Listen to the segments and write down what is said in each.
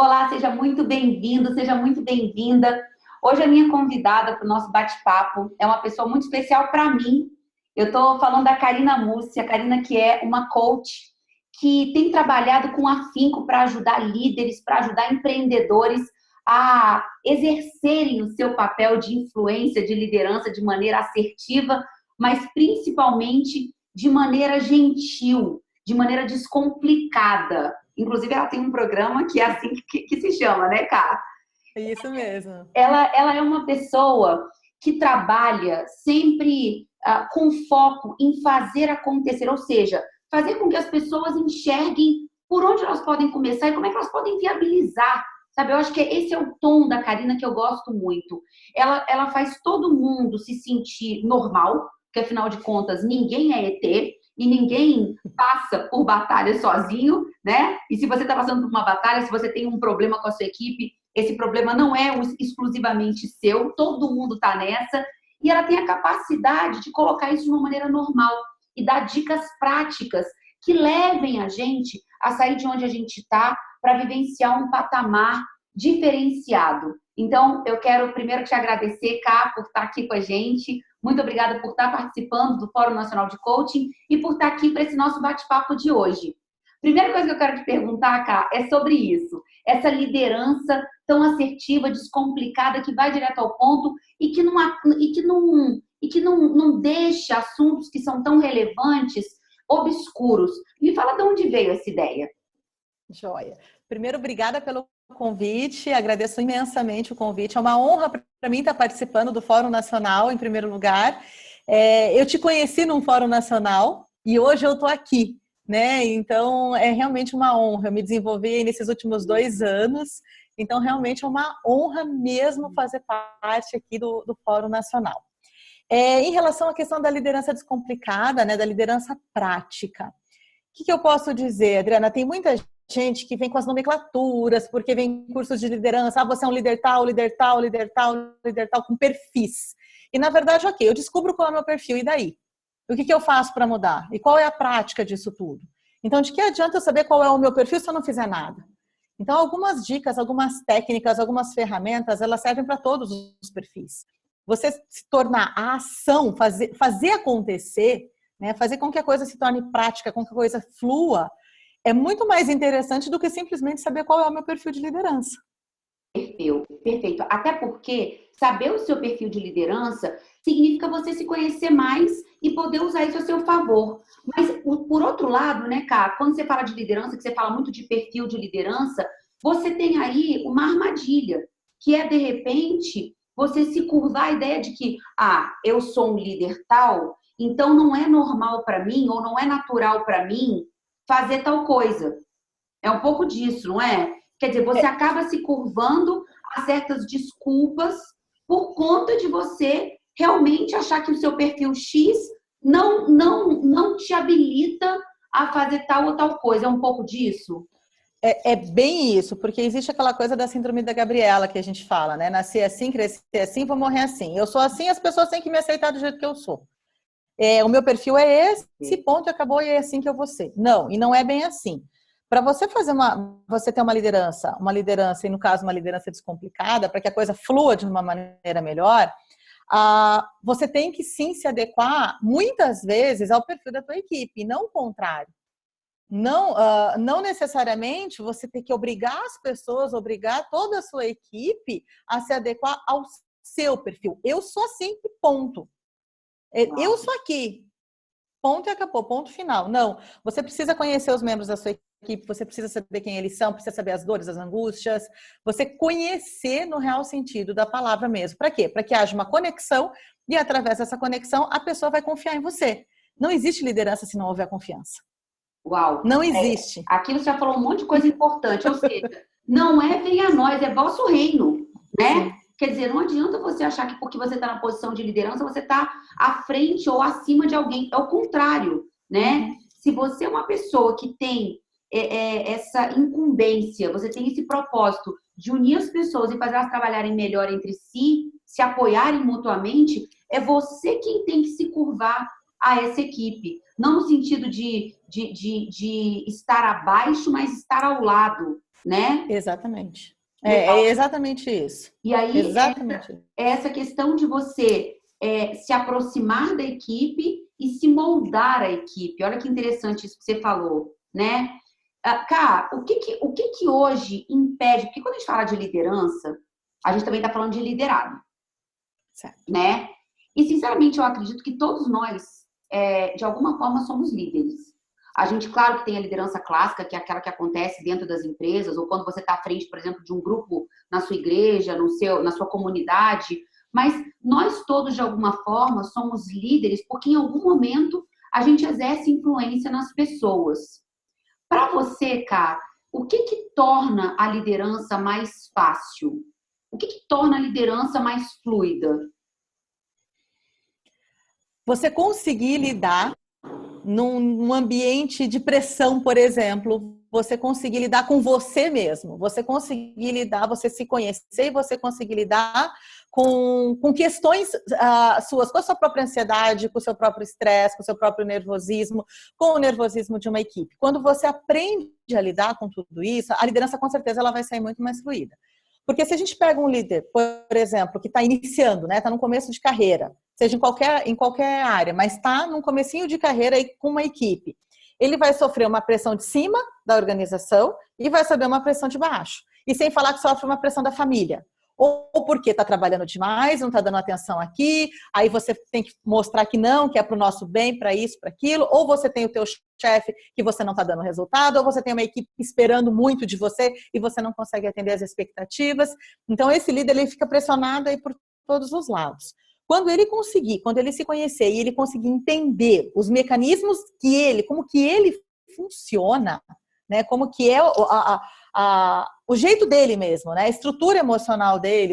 Olá, seja muito bem-vindo, seja muito bem-vinda. Hoje a minha convidada para o nosso bate-papo é uma pessoa muito especial para mim. Eu estou falando da Karina Mussi, a Karina que é uma coach que tem trabalhado com afinco para ajudar líderes, para ajudar empreendedores a exercerem o seu papel de influência, de liderança de maneira assertiva, mas principalmente de maneira gentil, de maneira descomplicada. Inclusive, ela tem um programa que é assim que se chama, né, Cá? É isso mesmo. Ela é uma pessoa que trabalha sempre com foco em fazer acontecer, ou seja, fazer com que as pessoas enxerguem por onde elas podem começar e como é que elas podem viabilizar. Sabe, eu acho que esse é o tom da Karina que eu gosto muito. Ela faz todo mundo se sentir normal, porque afinal de contas ninguém é ET e ninguém passa por batalha sozinho, né? E se você está passando por uma batalha, se você tem um problema com a sua equipe, esse problema não é exclusivamente seu, todo mundo está nessa. E ela tem a capacidade de colocar isso de uma maneira normal e dar dicas práticas que levem a gente a sair de onde a gente está para vivenciar um patamar diferenciado. Então, eu quero primeiro te agradecer, Ká, por estar aqui com a gente. Muito obrigada por estar participando do Fórum Nacional de Coaching e por estar aqui para esse nosso bate-papo de hoje. Primeira coisa que eu quero te perguntar, Ká, é sobre isso. Essa liderança tão assertiva, descomplicada, que vai direto ao ponto e que não deixa assuntos que são tão relevantes obscuros. Me fala de onde veio essa ideia. Joia. Primeiro, obrigada pelo convite, agradeço imensamente o convite. É uma honra para mim estar participando do Fórum Nacional, em primeiro lugar. Eu te conheci num Fórum Nacional e hoje eu estou aqui, né? Então, é realmente uma honra. Eu me desenvolvi nesses últimos 2 anos, então realmente é uma honra mesmo fazer parte aqui do Fórum Nacional. Em relação à questão da liderança descomplicada, né, da liderança prática, o que eu posso dizer, Adriana? Tem muita gente que vem com as nomenclaturas, porque vem cursos de liderança, você é um líder tal, líder tal, líder tal, líder tal, com perfis. E na verdade, ok, eu descubro qual é o meu perfil, e daí? O que eu faço para mudar? E qual é a prática disso tudo? Então, de que adianta eu saber qual é o meu perfil se eu não fizer nada? Então, algumas dicas, algumas técnicas, algumas ferramentas, elas servem para todos os perfis. Você se tornar a ação, fazer acontecer, né, fazer com que a coisa se torne prática, com que a coisa flua, é muito mais interessante do que simplesmente saber qual é o meu perfil de liderança. Perfeito. Até porque saber o seu perfil de liderança significa você se conhecer mais e poder usar isso a seu favor. Mas, por outro lado, né, Cá, quando você fala de liderança, que você fala muito de perfil de liderança, você tem aí uma armadilha, que é, de repente, você se curvar a ideia de que, eu sou um líder tal, então não é normal para mim, ou não é natural para mim fazer tal coisa. É um pouco disso, não é? Quer dizer, você acaba se curvando a certas desculpas por conta de você realmente achar que o seu perfil X não te habilita a fazer tal ou tal coisa. É um pouco disso? É bem isso, porque existe aquela coisa da síndrome da Gabriela que a gente fala, né? Nascer assim, crescer assim, vou morrer assim. Eu sou assim, as pessoas têm que me aceitar do jeito que eu sou. O meu perfil é esse, ponto, acabou, e é assim que eu vou ser. Não, e não é bem assim. Para você você ter uma liderança, e no caso uma liderança descomplicada, para que a coisa flua de uma maneira melhor, você tem que sim se adequar muitas vezes ao perfil da tua equipe, não o contrário. Não necessariamente você tem que obrigar as pessoas, obrigar toda a sua equipe a se adequar ao seu perfil. Eu sou assim, ponto. Eu sou aqui, ponto e acabou, ponto final. Não, você precisa conhecer os membros da sua equipe, você precisa saber quem eles são, precisa saber as dores, as angústias, você conhecer no real sentido da palavra mesmo. Para quê? Para que haja uma conexão e através dessa conexão a pessoa vai confiar em você. Não existe liderança se não houver confiança. Uau! Não existe. Aqui você já falou um monte de coisa importante, ou seja, não é venha a nós, é vosso reino, né? Sim. Quer dizer, não adianta você achar que porque você está na posição de liderança, você está à frente ou acima de alguém. É o contrário, né? Se você é uma pessoa que tem essa incumbência, você tem esse propósito de unir as pessoas e fazer elas trabalharem melhor entre si, se apoiarem mutuamente, é você quem tem que se curvar a essa equipe. Não no sentido de estar abaixo, mas estar ao lado. né? Exatamente. Legal. É exatamente isso. E aí, Exatamente isso. essa questão de você se aproximar da equipe e se moldar a equipe. Olha que interessante isso que você falou, né? Cá, o que que hoje impede? Porque quando a gente fala de liderança, a gente também está falando de liderado, Certo. né? E, sinceramente, eu acredito que todos nós, de alguma forma, somos líderes. A gente, claro que tem a liderança clássica, que é aquela que acontece dentro das empresas, ou quando você está à frente, por exemplo, de um grupo na sua igreja, na sua comunidade, mas nós todos, de alguma forma, somos líderes porque em algum momento a gente exerce influência nas pessoas. Para você, Cá, o que que torna a liderança mais fácil? O que que torna a liderança mais fluida? Você conseguir lidar num ambiente de pressão, por exemplo, você conseguir lidar com você mesmo, você conseguir lidar, você se conhecer e você conseguir lidar com questões suas, com a sua própria ansiedade, com o seu próprio estresse, com o seu próprio nervosismo, com o nervosismo de uma equipe. Quando você aprende a lidar com tudo isso, a liderança com certeza ela vai sair muito mais fluida. Porque se a gente pega um líder, por exemplo, que está iniciando, né, está no começo de carreira, seja em qualquer área, mas está num comecinho de carreira aí com uma equipe, ele vai sofrer uma pressão de cima da organização e vai sofrer uma pressão de baixo. E sem falar que sofre uma pressão da família. Ou porque está trabalhando demais, não está dando atenção aqui, aí você tem que mostrar que não, que é para o nosso bem, para isso, para aquilo, ou você tem o teu chefe que você não está dando resultado, ou você tem uma equipe esperando muito de você e você não consegue atender as expectativas. Então, esse líder ele fica pressionado aí por todos os lados. Quando ele se conhecer e ele conseguir entender os mecanismos como que ele funciona, né, como que é o jeito dele mesmo, né? A estrutura emocional dele,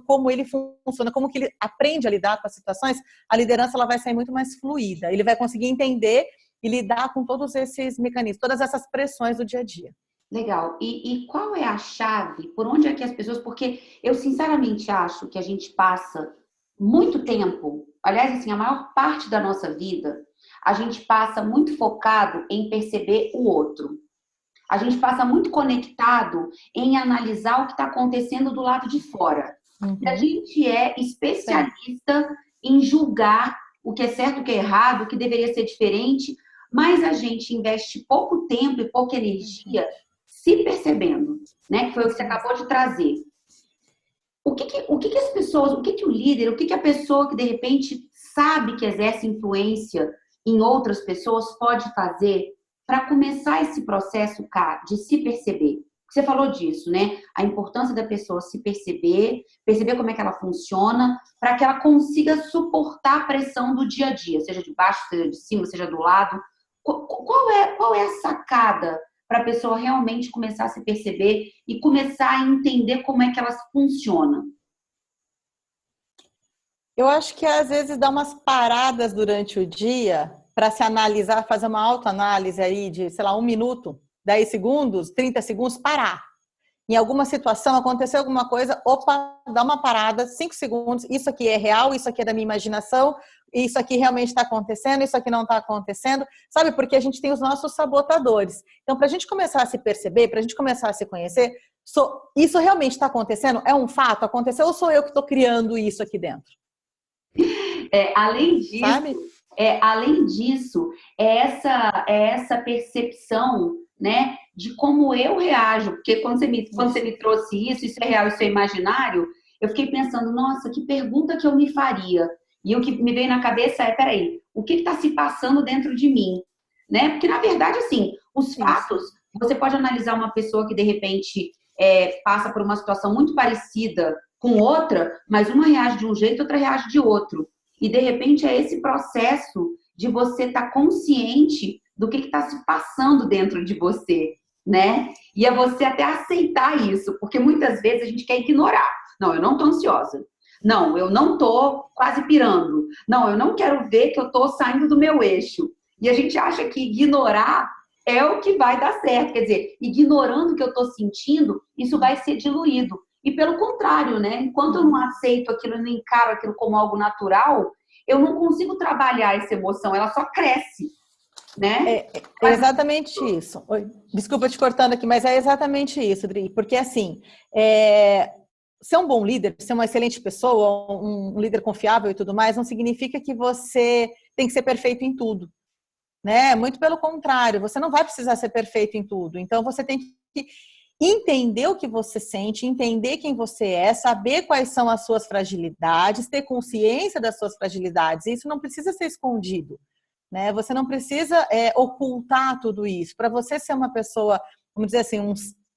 como ele funciona, como que ele aprende a lidar com as situações, a liderança ela vai sair muito mais fluida. Ele vai conseguir entender e lidar com todos esses mecanismos, todas essas pressões do dia a dia. Legal. E qual é a chave? Por onde é que as pessoas... Porque eu sinceramente acho que a gente passa muito tempo, aliás, assim, a maior parte da nossa vida, a gente passa muito focado em perceber o outro. A gente passa muito conectado em analisar o que está acontecendo do lado de fora. E a gente é especialista em julgar o que é certo, o que é errado, o que deveria ser diferente, mas a gente investe pouco tempo e pouca energia se percebendo, né? Que foi o que você acabou de trazer. O que as pessoas, o que o líder, o que a pessoa que de repente sabe que exerce influência em outras pessoas pode fazer para começar esse processo, cara, de se perceber? Você falou disso, né? A importância da pessoa se perceber, perceber como é que ela funciona, para que ela consiga suportar a pressão do dia a dia, seja de baixo, seja de cima, seja do lado. Qual é a sacada para a pessoa realmente começar a se perceber e começar a entender como é que ela funciona? Eu acho que às vezes dá umas paradas durante o dia para se analisar, fazer uma autoanálise aí de, sei lá, 1 minuto, 10 segundos, 30 segundos, parar. Em alguma situação, aconteceu alguma coisa, opa, dá uma parada, 5 segundos, isso aqui é real, isso aqui é da minha imaginação, isso aqui realmente está acontecendo, isso aqui não está acontecendo, sabe? Porque a gente tem os nossos sabotadores. Então, para a gente começar a se perceber, para a gente começar a se conhecer, isso realmente está acontecendo? É um fato? Aconteceu ou sou eu que estou criando isso aqui dentro? Além disso, Sabe? é essa percepção, né, de como eu reajo, porque quando você me trouxe isso é real, isso é imaginário, eu fiquei pensando, nossa, que pergunta que eu me faria? E o que me veio na cabeça é, peraí, o que está se passando dentro de mim? Né? Porque, na verdade, assim, os Isso. fatos, você pode analisar uma pessoa que, de repente, passa por uma situação muito parecida com outra, mas uma reage de um jeito, outra reage de outro. E, de repente, é esse processo de você estar consciente do que está se passando dentro de você, né? E é você até aceitar isso, porque muitas vezes a gente quer ignorar. Não, eu não estou ansiosa. Não, eu não estou quase pirando. Não, eu não quero ver que eu estou saindo do meu eixo. E a gente acha que ignorar é o que vai dar certo. Quer dizer, ignorando o que eu estou sentindo, isso vai ser diluído. E pelo contrário, né? Enquanto eu não aceito aquilo, não encaro aquilo como algo natural, eu não consigo trabalhar essa emoção, ela só cresce. né? É exatamente isso. Oi, desculpa te cortando aqui, mas é exatamente isso, Dri. Porque, assim, ser um bom líder, ser uma excelente pessoa, um líder confiável e tudo mais, não significa que você tem que ser perfeito em tudo, né? Muito pelo contrário, você não vai precisar ser perfeito em tudo. Então, você tem que entender o que você sente, entender quem você é, saber quais são as suas fragilidades, ter consciência das suas fragilidades. Isso não precisa ser escondido, né? Você não precisa ocultar tudo isso. Para você ser uma pessoa, vamos dizer assim,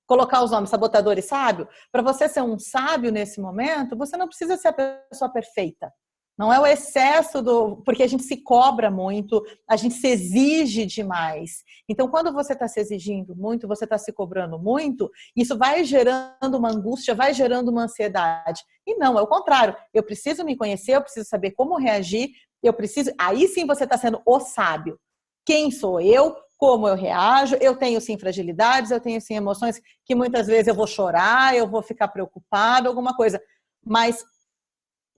colocar os nomes sabotador e sábio, para você ser um sábio nesse momento, você não precisa ser a pessoa perfeita. Não é o excesso porque a gente se cobra muito, a gente se exige demais. Então, quando você está se exigindo muito, você está se cobrando muito, isso vai gerando uma angústia, vai gerando uma ansiedade. E não, é o contrário. Eu preciso me conhecer, eu preciso saber como reagir, eu preciso. Aí sim você está sendo o sábio. Quem sou eu? Como eu reajo? Eu tenho sim fragilidades, eu tenho sim emoções que muitas vezes eu vou chorar, eu vou ficar preocupado, alguma coisa. Mas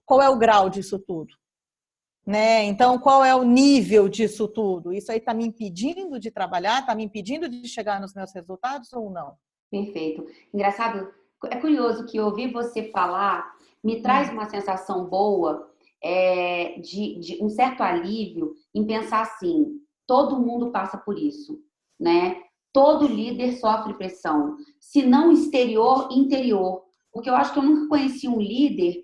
qual é o grau disso tudo? Né? Então, qual é o nível disso tudo? Isso aí está me impedindo de trabalhar, está me impedindo de chegar nos meus resultados ou não? Perfeito. Engraçado, é curioso que ouvir você falar me traz uma sensação boa, de um certo alívio em pensar assim, todo mundo passa por isso, né? Todo líder sofre pressão, se não exterior, interior. Porque eu acho que eu nunca conheci um líder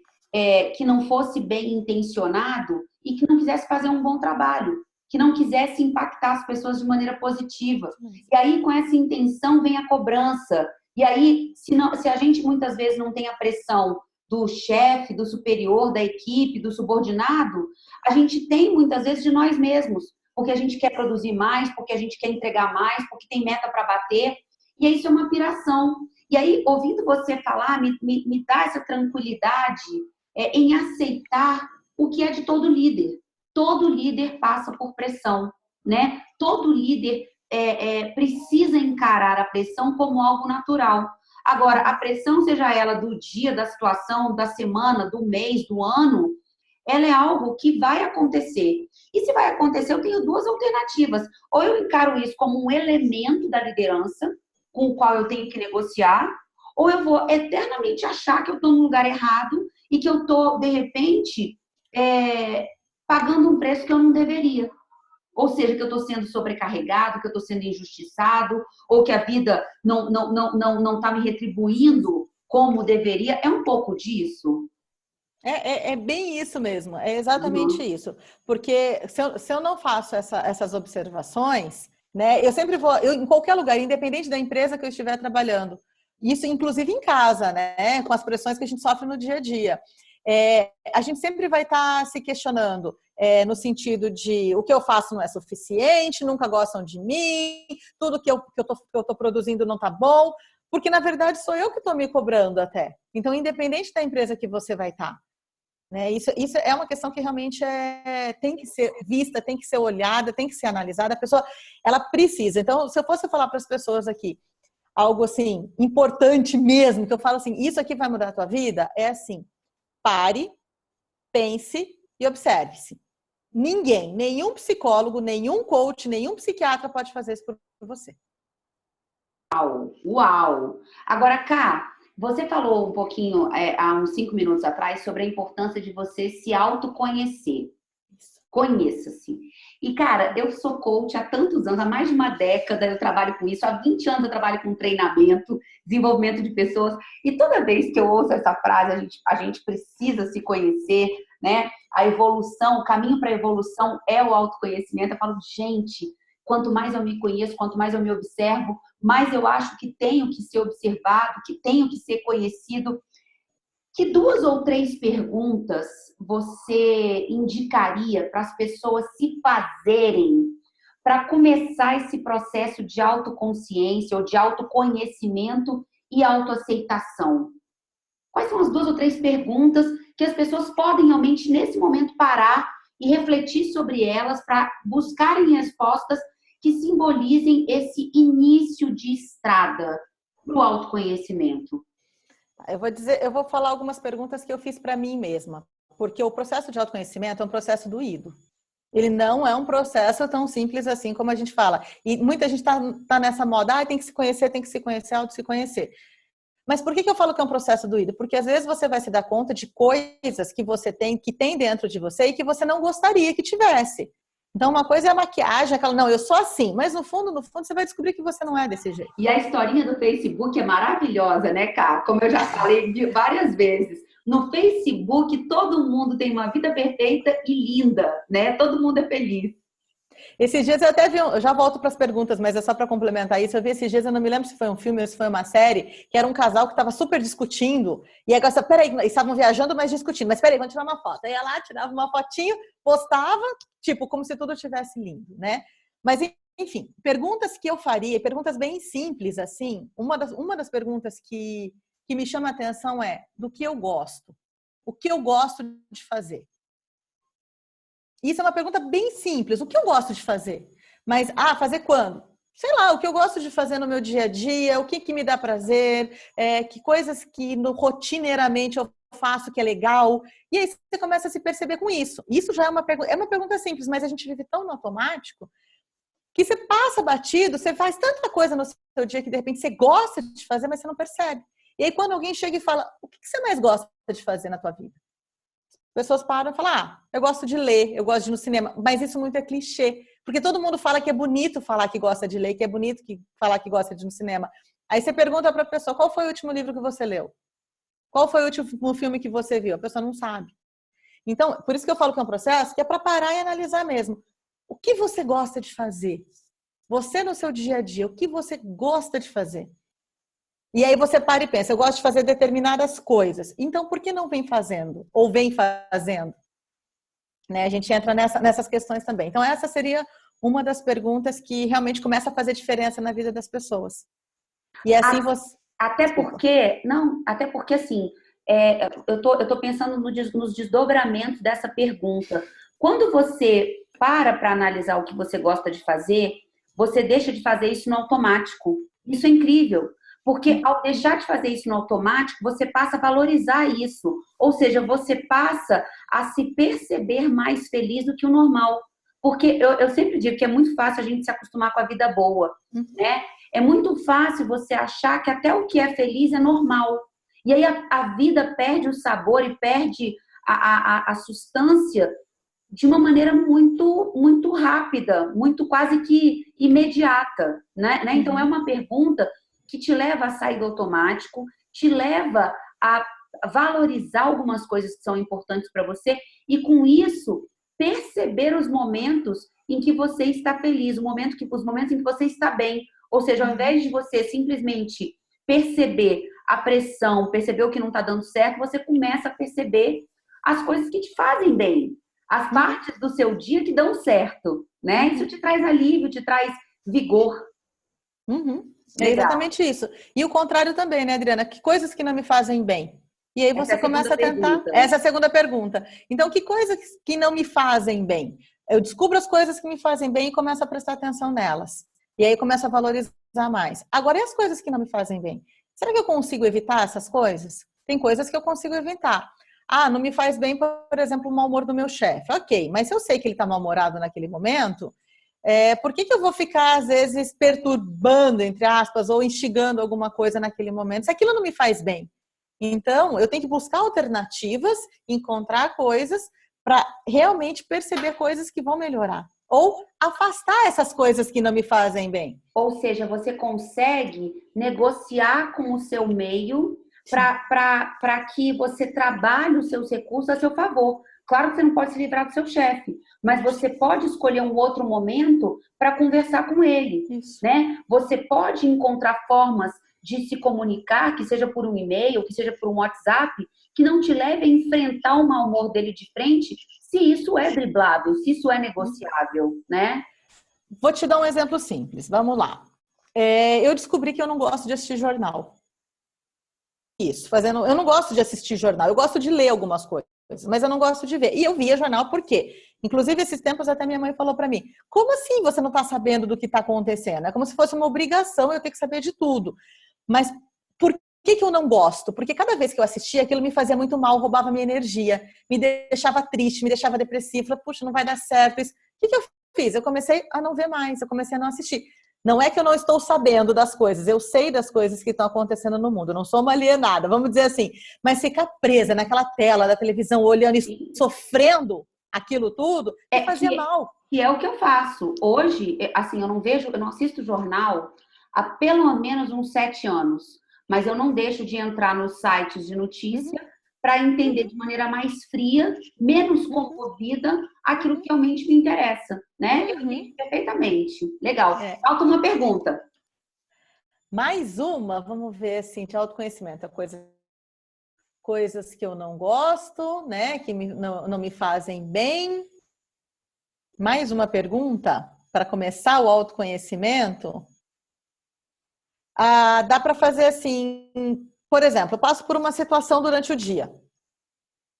que não fosse bem intencionado e que não quisesse fazer um bom trabalho, que não quisesse impactar as pessoas de maneira positiva. E aí, com essa intenção, vem a cobrança. E aí, se a gente muitas vezes não tem a pressão do chefe, do superior, da equipe, do subordinado, a gente tem muitas vezes de nós mesmos, porque a gente quer produzir mais, porque a gente quer entregar mais, porque tem meta para bater. E isso é uma piração. E aí, ouvindo você falar, me dá essa tranquilidade em aceitar o que é de todo líder. Todo líder passa por pressão, né? Todo líder precisa encarar a pressão como algo natural. Agora, a pressão, seja ela do dia, da situação, da semana, do mês, do ano, ela é algo que vai acontecer. E se vai acontecer, eu tenho duas alternativas. Ou eu encaro isso como um elemento da liderança, com o qual eu tenho que negociar, ou eu vou eternamente achar que eu estou no lugar errado e que eu estou, de repente, pagando um preço que eu não deveria. Ou seja, que eu estou sendo sobrecarregado, que eu estou sendo injustiçado, ou que a vida não está me retribuindo como deveria. É um pouco disso. É bem isso mesmo, é exatamente Uhum. isso. Porque se eu não faço essas observações, né, eu sempre vou, em qualquer lugar, independente da empresa que eu estiver trabalhando, isso inclusive em casa, né, com as pressões que a gente sofre no dia a dia. A gente sempre vai estar se questionando, no sentido de o que eu faço não é suficiente, nunca gostam de mim, tudo que eu estou produzindo não está bom, porque na verdade sou eu que estou me cobrando até. Então, independente da empresa que você vai estar. Né? Isso é uma questão que realmente tem que ser vista, tem que ser olhada, tem que ser analisada. A pessoa, ela precisa. Então, se eu fosse falar para as pessoas aqui algo assim importante mesmo, que eu falo assim, isso aqui vai mudar a tua vida, é assim: pare, pense e observe-se. Ninguém, nenhum psicólogo, nenhum coach, nenhum psiquiatra pode fazer isso por você. Uau! Agora, Cá, você falou um pouquinho, há uns 5 minutos atrás, sobre a importância de você se autoconhecer. Conheça-se. E, cara, eu sou coach há tantos anos, há mais de uma década eu trabalho com isso, há 20 anos eu trabalho com treinamento, desenvolvimento de pessoas, e toda vez que eu ouço essa frase, a gente precisa se conhecer, né? A evolução, o caminho para a evolução é o autoconhecimento. Eu falo, gente, quanto mais eu me conheço, quanto mais eu me observo, mais eu acho que tenho que ser observado, que tenho que ser conhecido. Que 2 ou 3 perguntas você indicaria para as pessoas se fazerem para começar esse processo de autoconsciência ou de autoconhecimento e autoaceitação? Quais são as 2 ou 3 perguntas que as pessoas podem realmente, nesse momento, parar e refletir sobre elas para buscarem respostas que simbolizem esse início de estrada para o autoconhecimento? Eu vou falar algumas perguntas que eu fiz para mim mesma, porque o processo de autoconhecimento é um processo doído. Ele não é um processo tão simples assim como a gente fala. E muita gente tá nessa moda, tem que se conhecer, auto se conhecer. Mas por que eu falo que é um processo doído? Porque às vezes você vai se dar conta de coisas que você tem, que tem dentro de você e que você não gostaria que tivesse. Então, uma coisa é a maquiagem, aquela, não, eu sou assim, mas no fundo, você vai descobrir que você não é desse jeito. E a historinha do Facebook é maravilhosa, né, Cá? Como eu já falei várias vezes. No Facebook, todo mundo tem uma vida perfeita e linda, né? Todo mundo é feliz. Esses dias eu até vi, eu já volto para as perguntas, mas é só para complementar isso. Eu vi esses dias, eu não me lembro se foi um filme ou se foi uma série, que era um casal que estava super discutindo. E aí, peraí, estavam viajando, mas discutindo. Mas peraí, vamos tirar uma foto. Aí ia lá, tirava uma fotinho, postava, tipo, como se tudo estivesse lindo, né? Mas, enfim, perguntas que eu faria, perguntas bem simples, assim. Uma das perguntas que me chama a atenção é do que eu gosto. O que eu gosto de fazer? Isso é uma pergunta bem simples. O que eu gosto de fazer? Mas, fazer quando? Sei lá, o que eu gosto de fazer no meu dia a dia, o que me dá prazer, que coisas que rotineiramente eu faço que é legal. E aí você começa a se perceber com isso. Isso já é uma pergunta simples, mas a gente vive tão no automático que você passa batido, você faz tanta coisa no seu dia que de repente você gosta de fazer, mas você não percebe. E aí quando alguém chega e fala, o que você mais gosta de fazer na tua vida? Pessoas param e falam, eu gosto de ler, eu gosto de ir no cinema, mas isso muito é clichê, porque todo mundo fala que é bonito falar que gosta de ler, que é bonito falar que gosta de ir no cinema. Aí você pergunta para a pessoa, qual foi o último livro que você leu? Qual foi o último filme que você viu? A pessoa não sabe. Então, por isso que eu falo que é um processo que é para parar e analisar mesmo. O que você gosta de fazer? Você no seu dia a dia, o que você gosta de fazer? E aí você para e pensa, eu gosto de fazer determinadas coisas. Então, por que não vem fazendo? Ou vem fazendo? Né? A gente entra nessas questões também. Então, essa seria uma das perguntas que realmente começa a fazer diferença na vida das pessoas. E assim você... Até porque assim, eu tô pensando nos desdobramentos dessa pergunta. Quando você para analisar o que você gosta de fazer, você deixa de fazer isso no automático. Isso é incrível. Porque ao deixar de fazer isso no automático, você passa a valorizar isso. Ou seja, você passa a se perceber mais feliz do que o normal. Porque eu sempre digo que é muito fácil a gente se acostumar com a vida boa, né? É muito fácil você achar que até o que é feliz é normal. E aí a vida perde o sabor e perde a substância de uma maneira muito, muito rápida, muito quase que imediata, né? Então é uma pergunta que te leva a sair do automático, te leva a valorizar algumas coisas que são importantes para você e com isso perceber os momentos em que você está feliz, os momentos em que você está bem. Ou seja, ao invés de você simplesmente perceber a pressão, perceber o que não está dando certo, você começa a perceber as coisas que te fazem bem, as partes do seu dia que dão certo, né? Isso te traz alívio, te traz vigor. É exatamente isso. E o contrário também, né, Adriana? Que coisas que não me fazem bem? E aí você começa a tentar... Essa é a segunda pergunta. Então, que coisas que não me fazem bem? Eu descubro as coisas que me fazem bem e começo a prestar atenção nelas. E aí começo a valorizar mais. Agora, e as coisas que não me fazem bem? Será que eu consigo evitar essas coisas? Tem coisas que eu consigo evitar. Não me faz bem, por exemplo, o mau humor do meu chefe. Ok, mas se eu sei que ele está mal-humorado naquele momento... por que eu vou ficar, às vezes, perturbando, entre aspas, ou instigando alguma coisa naquele momento, se aquilo não me faz bem? Então, eu tenho que buscar alternativas, encontrar coisas para realmente perceber coisas que vão melhorar. Ou afastar essas coisas que não me fazem bem. Ou seja, você consegue negociar com o seu meio para que você trabalhe os seus recursos a seu favor. Claro que você não pode se livrar do seu chefe, mas você pode escolher um outro momento para conversar com ele, né? Você pode encontrar formas de se comunicar, que seja por um e-mail, que seja por um WhatsApp, que não te leve a enfrentar o mau humor dele de frente, se isso é driblável, se isso é negociável, né? Vou te dar um exemplo simples, vamos lá. Eu descobri que eu não gosto de assistir jornal. Eu não gosto de assistir jornal, eu gosto de ler algumas coisas, mas eu não gosto de ver. E eu via jornal por quê? Inclusive, esses tempos até minha mãe falou para mim, como assim você não está sabendo do que está acontecendo? É como se fosse uma obrigação eu ter que saber de tudo. Mas por que eu não gosto? Porque cada vez que eu assistia, aquilo me fazia muito mal, roubava minha energia, me deixava triste, me deixava depressiva. Falei, puxa, não vai dar certo isso. O que eu fiz? Eu comecei a não ver mais, eu comecei a não assistir. Não é que eu não estou sabendo das coisas, eu sei das coisas que estão acontecendo no mundo, eu não sou uma alienada, vamos dizer assim. Mas ficar presa naquela tela da televisão, olhando e sofrendo aquilo tudo, me fazia mal. Que é o que eu faço. Hoje, assim, eu não assisto jornal há pelo menos uns 7 anos. Mas eu não deixo de entrar nos sites de notícia para entender de maneira mais fria, menos comovida, aquilo que realmente me interessa, né? Eu entendi perfeitamente. Legal. Falta uma pergunta. Mais uma, vamos ver, assim, de autoconhecimento, coisas que eu não gosto, né? Que não me fazem bem. Mais uma pergunta para começar o autoconhecimento. Dá para fazer assim, por exemplo, eu passo por uma situação durante o dia,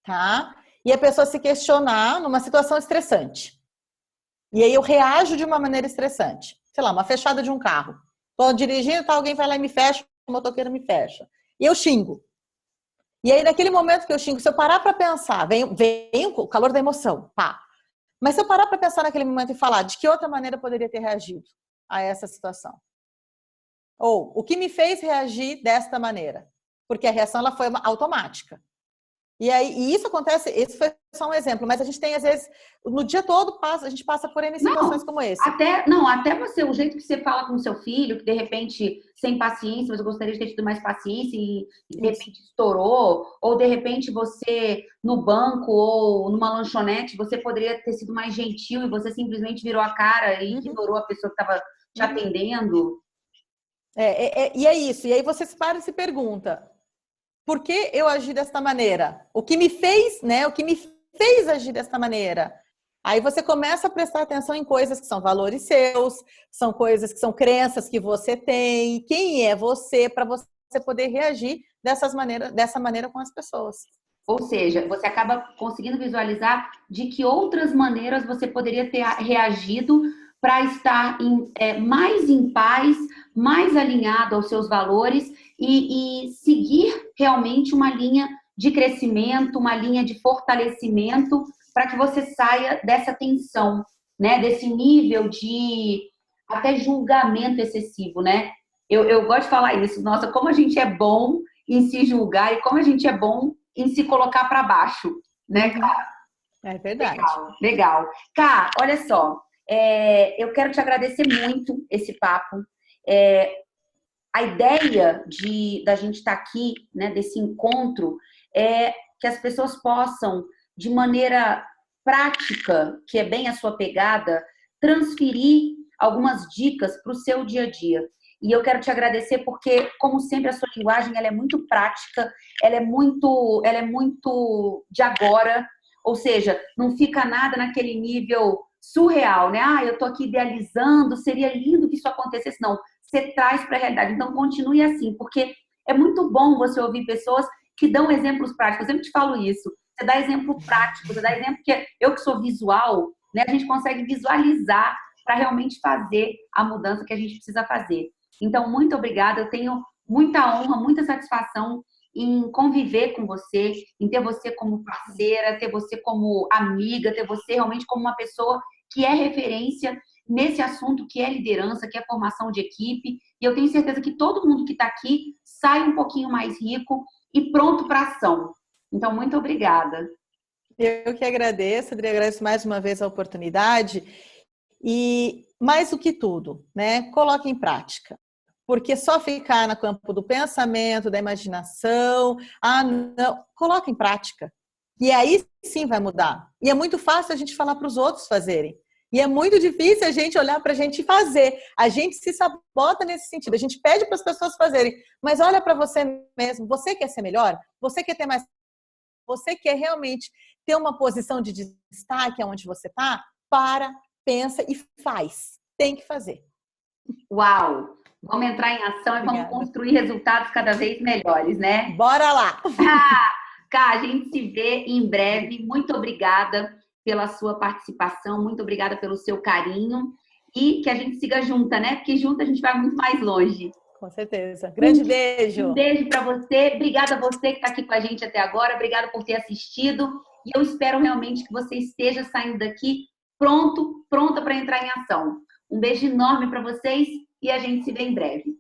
tá? E a pessoa se questionar numa situação estressante. E aí eu reajo de uma maneira estressante. Sei lá, uma fechada de um carro. Tô dirigindo, tá, alguém vai lá e me fecha, o motoqueiro me fecha. E eu xingo. E aí, naquele momento que eu xingo, se eu parar para pensar, vem o calor da emoção, pá. Mas se eu parar para pensar naquele momento e falar de que outra maneira eu poderia ter reagido a essa situação? Ou o que me fez reagir desta maneira? Porque a reação ela foi automática. E isso acontece, esse foi só um exemplo, mas a gente tem, às vezes, no dia todo, a gente passa por N situações como esse. Até você, o jeito que você fala com o seu filho, que de repente, sem paciência, você gostaria de ter tido mais paciência e de repente estourou, ou de repente você, no banco ou numa lanchonete, você poderia ter sido mais gentil e você simplesmente virou a cara e ignorou a pessoa que estava te atendendo. E é isso. E aí você se para e se pergunta, por que eu agi desta maneira? O que me fez, né? O que me fez agir desta maneira? Aí você começa a prestar atenção em coisas que são valores seus, são coisas que são crenças que você tem, quem é você, para você poder reagir dessa maneira com as pessoas. Ou seja, você acaba conseguindo visualizar de que outras maneiras você poderia ter reagido para estar mais em paz, mais alinhado aos seus valores e seguir realmente uma linha de crescimento, uma linha de fortalecimento para que você saia dessa tensão, né? Desse nível de até julgamento excessivo, né? Eu gosto de falar isso. Nossa, como a gente é bom em se julgar e como a gente é bom em se colocar para baixo, né, Cá? É verdade. Legal. Cá, olha só, eu quero te agradecer muito esse papo. A ideia da gente estar aqui, né, desse encontro, é que as pessoas possam, de maneira prática, que é bem a sua pegada, transferir algumas dicas para o seu dia a dia. E eu quero te agradecer porque, como sempre, a sua linguagem ela é muito prática, ela é muito de agora, ou seja, não fica nada naquele nível surreal, né? Eu tô aqui idealizando, seria lindo que isso acontecesse. Não, você traz para a realidade. Então, continue assim, porque é muito bom você ouvir pessoas que dão exemplos práticos. Eu sempre te falo isso. Você dá exemplo prático, você dá exemplo que eu que sou visual, né? A gente consegue visualizar para realmente fazer a mudança que a gente precisa fazer. Então, muito obrigada. Eu tenho muita honra, muita satisfação em conviver com você, em ter você como parceira, ter você como amiga, ter você realmente como uma pessoa que é referência nesse assunto que é liderança, que é formação de equipe. E eu tenho certeza que todo mundo que está aqui sai um pouquinho mais rico e pronto para ação. Então, muito obrigada. Eu que agradeço, Adri, agradeço mais uma vez a oportunidade. E mais do que tudo, né? Coloque em prática. Porque só ficar no campo do pensamento, da imaginação, não, coloque em prática. E aí sim vai mudar. E é muito fácil a gente falar para os outros fazerem. E é muito difícil a gente olhar para a gente fazer. A gente se sabota nesse sentido. A gente pede para as pessoas fazerem. Mas olha para você mesmo. Você quer ser melhor? Você quer ter mais... Você quer realmente ter uma posição de destaque onde você está? Pensa e faz. Tem que fazer. Uau! Vamos entrar em ação e vamos construir resultados cada vez melhores, né? Bora lá! Cá, a gente se vê em breve. Muito obrigada pela sua participação, muito obrigada pelo seu carinho e que a gente siga junta, né? Porque junto a gente vai muito mais longe. Com certeza. Grande beijo. Um beijo para você. Obrigada a você que está aqui com a gente até agora. Obrigada por ter assistido. E eu espero realmente que você esteja saindo daqui pronta para entrar em ação. Um beijo enorme para vocês e a gente se vê em breve.